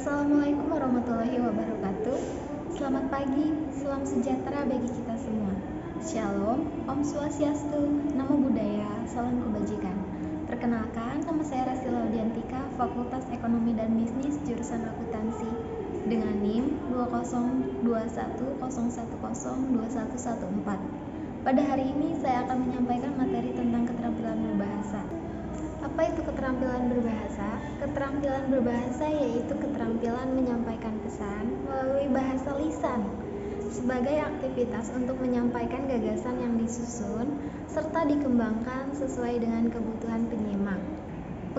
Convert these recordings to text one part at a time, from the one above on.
Assalamualaikum warahmatullahi wabarakatuh. Selamat pagi, salam sejahtera bagi kita semua. Shalom, Om Swastiastu, Namo Buddhaya, salam kebajikan. Perkenalkan, nama saya Rasti Laudiantika, Fakultas Ekonomi dan Bisnis, jurusan Akuntansi, dengan NIM 20210102114. Pada hari ini saya akan menyampaikan materi tentang keterampilan berbahasa. Apa itu keterampilan berbahasa? Keterampilan berbahasa yaitu keterampilan menyampaikan pesan melalui bahasa lisan sebagai aktivitas untuk menyampaikan gagasan yang disusun serta dikembangkan sesuai dengan kebutuhan penyimak.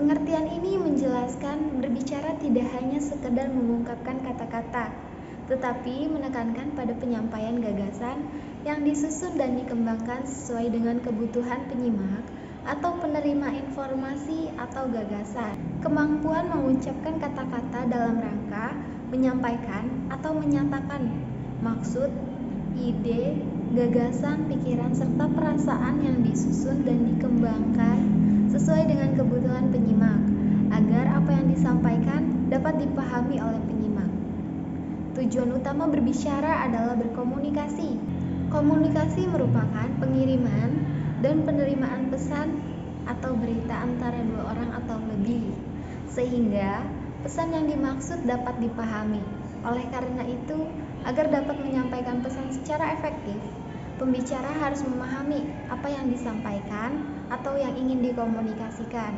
Pengertian ini menjelaskan berbicara tidak hanya sekedar mengungkapkan kata-kata, tetapi menekankan pada penyampaian gagasan yang disusun dan dikembangkan sesuai dengan kebutuhan penyimak atau penerima informasi atau gagasan. Kemampuan mengucapkan kata-kata dalam rangka menyampaikan atau menyatakan maksud, ide, gagasan, pikiran, serta perasaan yang disusun dan dikembangkan sesuai dengan kebutuhan penyimak, agar apa yang disampaikan dapat dipahami oleh penyimak. Tujuan utama berbicara adalah berkomunikasi. Komunikasi merupakan pengiriman dan penerimaan pesan atau berita antara dua orang atau lebih, sehingga pesan yang dimaksud dapat dipahami. Oleh karena itu, agar dapat menyampaikan pesan secara efektif, pembicara harus memahami apa yang disampaikan atau yang ingin dikomunikasikan,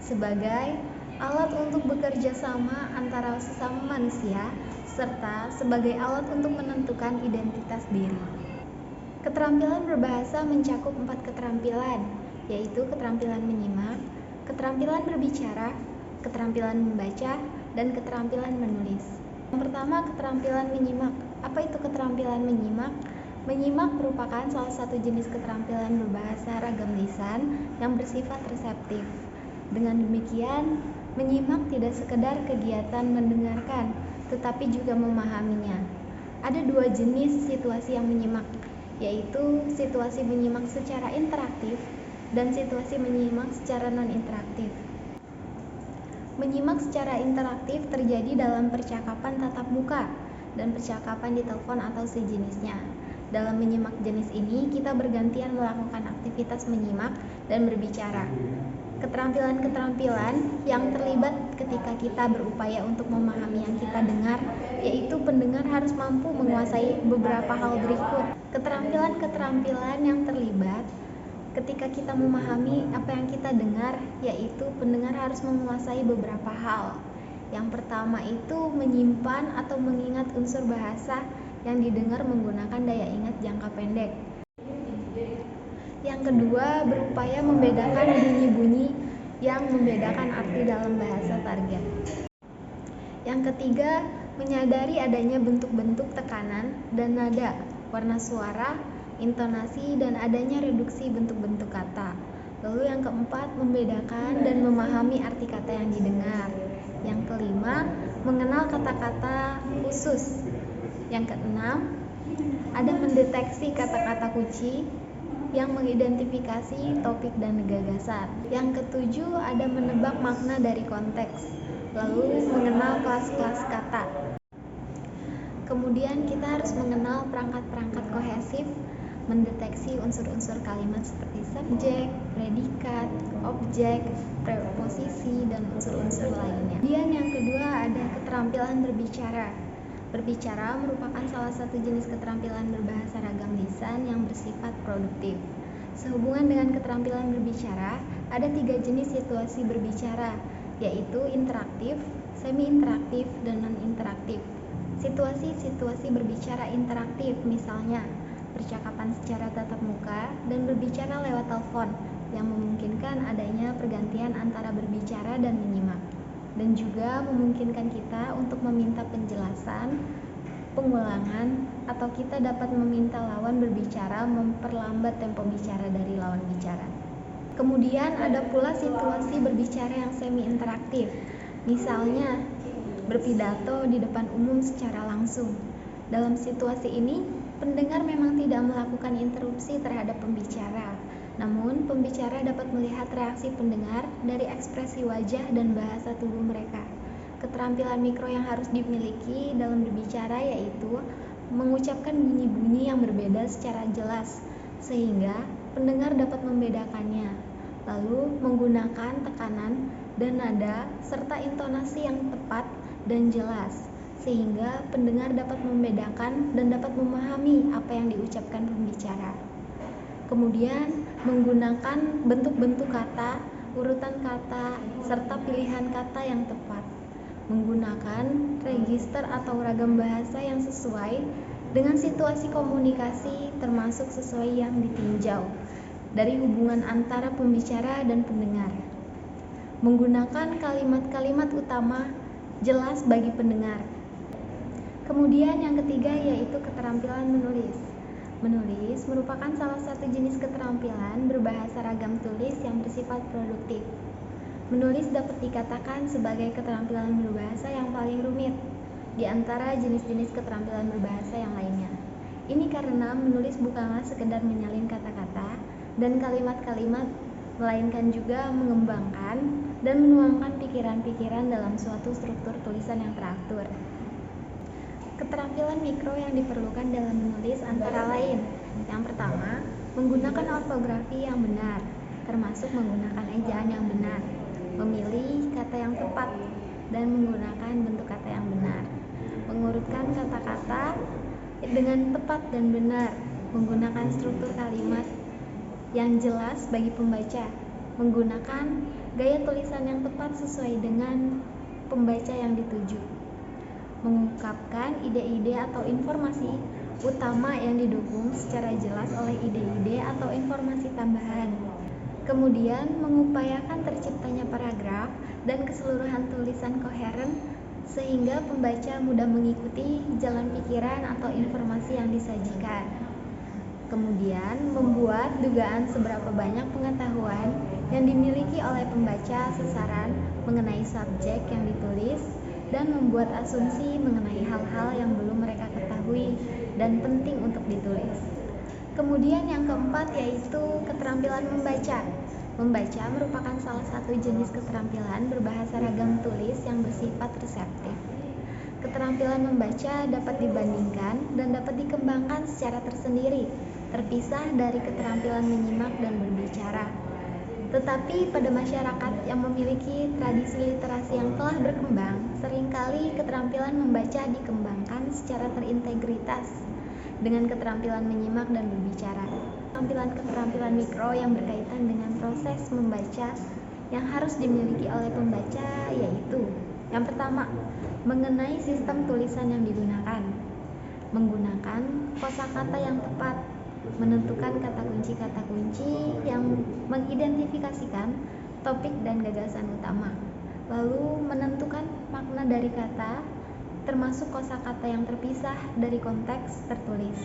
sebagai alat untuk bekerja sama antara sesama manusia, serta sebagai alat untuk menentukan identitas diri. Keterampilan berbahasa mencakup 4 keterampilan, yaitu keterampilan menyimak, keterampilan berbicara, keterampilan membaca, dan keterampilan menulis. Yang pertama, keterampilan menyimak. Apa itu keterampilan menyimak? Menyimak merupakan salah satu jenis keterampilan berbahasa ragam lisan yang bersifat reseptif. Dengan demikian, menyimak tidak sekedar kegiatan mendengarkan, tetapi juga memahaminya. Ada dua jenis situasi yang menyimak, yaitu situasi menyimak secara interaktif dan situasi menyimak secara non-interaktif. Menyimak secara interaktif terjadi dalam percakapan tatap muka dan percakapan di telepon atau sejenisnya. Dalam menyimak jenis ini, kita bergantian melakukan aktivitas menyimak dan berbicara. Keterampilan-keterampilan yang terlibat ketika kita berupaya untuk memahami yang kita dengar, yaitu pendengar harus mampu menguasai beberapa hal berikut. Keterampilan-keterampilan yang terlibat ketika kita memahami apa yang kita dengar, yaitu pendengar harus menguasai beberapa hal. Yang pertama itu menyimpan atau mengingat unsur bahasa yang didengar menggunakan daya ingat jangka pendek. Yang kedua, berupaya membedakan bunyi-bunyi yang membedakan arti dalam bahasa target. Yang ketiga, menyadari adanya bentuk-bentuk tekanan dan nada, warna suara, intonasi, dan adanya reduksi bentuk-bentuk kata. Lalu yang keempat, membedakan dan memahami arti kata yang didengar. Yang kelima, mengenal kata-kata khusus. Yang keenam, ada mendeteksi kata-kata kunci yang mengidentifikasi topik dan gagasan. Yang ketujuh, ada menebak makna dari konteks, lalu mengenal kelas-kelas kata. Kemudian kita harus mengenal perangkat-perangkat kohesif, mendeteksi unsur-unsur kalimat seperti subjek, predikat, objek, preposisi, dan unsur-unsur lainnya. Kemudian yang kedua ada keterampilan berbicara. Berbicara merupakan salah satu jenis keterampilan berbahasa ragam lisan yang bersifat produktif. Sehubungan dengan keterampilan berbicara, ada 3 jenis situasi berbicara, yaitu interaktif, semi-interaktif, dan non-interaktif. Situasi-situasi berbicara interaktif misalnya percakapan secara tatap muka dan berbicara lewat telepon yang memungkinkan adanya pergantian antara berbicara dan menyimak, dan juga memungkinkan kita untuk meminta penjelasan, pengulangan, atau kita dapat meminta lawan berbicara memperlambat tempo bicara dari lawan bicara. Kemudian ada pula situasi berbicara yang semi-interaktif, misalnya berpidato di depan umum secara langsung. Dalam situasi ini, pendengar memang tidak melakukan interupsi terhadap pembicara, namun pembicara dapat melihat reaksi pendengar dari ekspresi wajah dan bahasa tubuh mereka. keterampilan mikro yang harus dimiliki dalam berbicara yaitu mengucapkan bunyi-bunyi yang berbeda secara jelas sehingga pendengar dapat membedakannya. Lalu menggunakan tekanan dan nada serta intonasi yang tepat dan jelas sehingga pendengar dapat membedakan dan dapat memahami apa yang diucapkan pembicara. Kemudian menggunakan bentuk-bentuk kata, urutan kata, serta pilihan kata yang tepat. Menggunakan register atau ragam bahasa yang sesuai dengan situasi komunikasi termasuk sesuai yang ditinjau dari hubungan antara pembicara dan pendengar. Menggunakan kalimat-kalimat utama jelas bagi pendengar. Kemudian yang ketiga yaitu keterampilan menulis. Menulis merupakan salah satu jenis keterampilan berbahasa ragam tulis yang bersifat produktif. Menulis dapat dikatakan sebagai keterampilan berbahasa yang paling rumit di antara jenis-jenis keterampilan berbahasa yang lainnya. Ini karena menulis bukanlah sekedar menyalin kata-kata dan kalimat-kalimat, melainkan juga mengembangkan dan menuangkan pikiran-pikiran dalam suatu struktur tulisan yang teratur. Keterampilan mikro yang diperlukan dalam menulis antara lain: yang pertama, menggunakan ortografi yang benar, termasuk menggunakan ejaan yang benar, memilih kata yang tepat, dan menggunakan bentuk kata yang benar, mengurutkan kata-kata dengan tepat dan benar, menggunakan struktur kalimat yang jelas bagi pembaca, menggunakan gaya tulisan yang tepat sesuai dengan pembaca yang dituju, mengungkapkan ide-ide atau informasi utama yang didukung secara jelas oleh ide-ide atau informasi tambahan. Kemudian mengupayakan terciptanya paragraf dan keseluruhan tulisan koheren sehingga pembaca mudah mengikuti jalan pikiran atau informasi yang disajikan. Kemudian membuat dugaan seberapa banyak pengetahuan yang dimiliki oleh pembaca sasaran mengenai subjek yang ditulis dan membuat asumsi mengenai hal-hal yang belum mereka ketahui dan penting untuk ditulis. Kemudian yang keempat yaitu keterampilan membaca. Membaca merupakan salah satu jenis keterampilan berbahasa ragam tulis yang bersifat reseptif. Keterampilan membaca dapat dibandingkan dan dapat dikembangkan secara tersendiri, terpisah dari keterampilan menyimak dan berbicara. Tetapi pada masyarakat yang memiliki tradisi literasi yang telah berkembang, seringkali keterampilan membaca dikembangkan secara terintegritas dengan keterampilan menyimak dan berbicara. Keterampilan mikro yang berkaitan dengan proses membaca yang harus dimiliki oleh pembaca yaitu: yang pertama, mengenai sistem tulisan yang digunakan, menggunakan kosakata yang tepat, menentukan kata kunci yang mengidentifikasikan topik dan gagasan utama, lalu menentukan makna dari kata, termasuk kosakata yang terpisah dari konteks tertulis.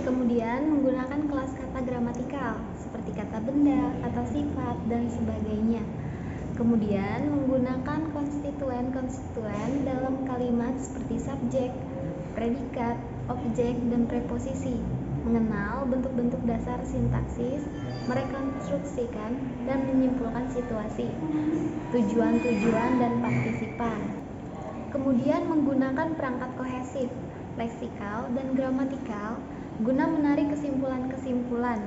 Kemudian menggunakan kelas kata gramatikal seperti kata benda, kata sifat, dan sebagainya. Kemudian menggunakan konstituen dalam kalimat seperti subjek, predikat, objek, dan preposisi. Mengenal bentuk-bentuk dasar sintaksis, merekonstruksikan dan menyimpulkan situasi, tujuan-tujuan, dan partisipan. Kemudian menggunakan perangkat kohesif, leksikal, dan gramatikal guna menarik kesimpulan-kesimpulan.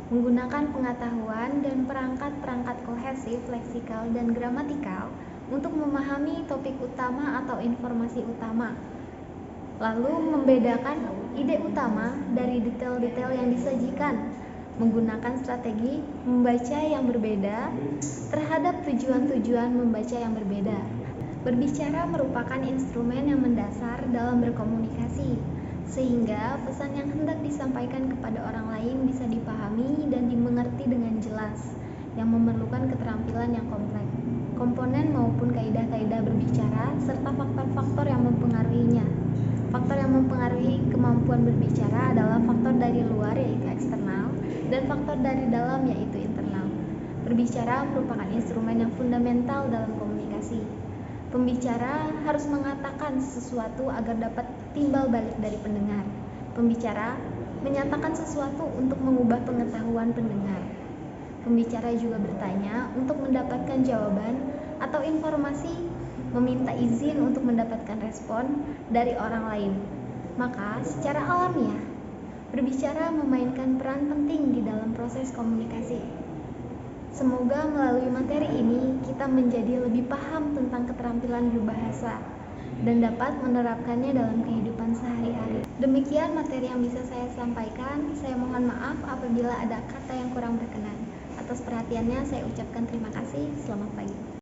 Menggunakan pengetahuan dan perangkat-perangkat kohesif, leksikal, dan gramatikal untuk memahami topik utama atau informasi utama. Lalu membedakan ide utama dari detail-detail yang disajikan. Menggunakan strategi membaca yang berbeda terhadap tujuan-tujuan membaca yang berbeda. Berbicara merupakan instrumen yang mendasar dalam berkomunikasi, sehingga pesan yang hendak disampaikan kepada orang lain bisa dipahami dan dimengerti dengan jelas, yang memerlukan keterampilan yang kompleks, komponen maupun kaidah-kaidah berbicara, serta faktor-faktor yang mempengaruhinya. Faktor yang mempengaruhi kemampuan berbicara adalah faktor dari luar yaitu eksternal, dan faktor dari dalam yaitu internal. Berbicara merupakan instrumen yang fundamental dalam komunikasi. Pembicara harus mengatakan sesuatu agar dapat timbal balik dari pendengar. Pembicara menyatakan sesuatu untuk mengubah pengetahuan pendengar. Pembicara juga bertanya untuk mendapatkan jawaban atau informasi meminta izin untuk mendapatkan respon dari orang lain. Maka, secara alamiah, berbicara memainkan peran penting di dalam proses komunikasi. Semoga melalui materi ini kita menjadi lebih paham tentang keterampilan berbahasa dan dapat menerapkannya dalam kehidupan sehari-hari. Demikian materi yang bisa saya sampaikan. Saya mohon maaf apabila ada kata yang kurang berkenan. Atas perhatiannya saya ucapkan terima kasih. Selamat pagi.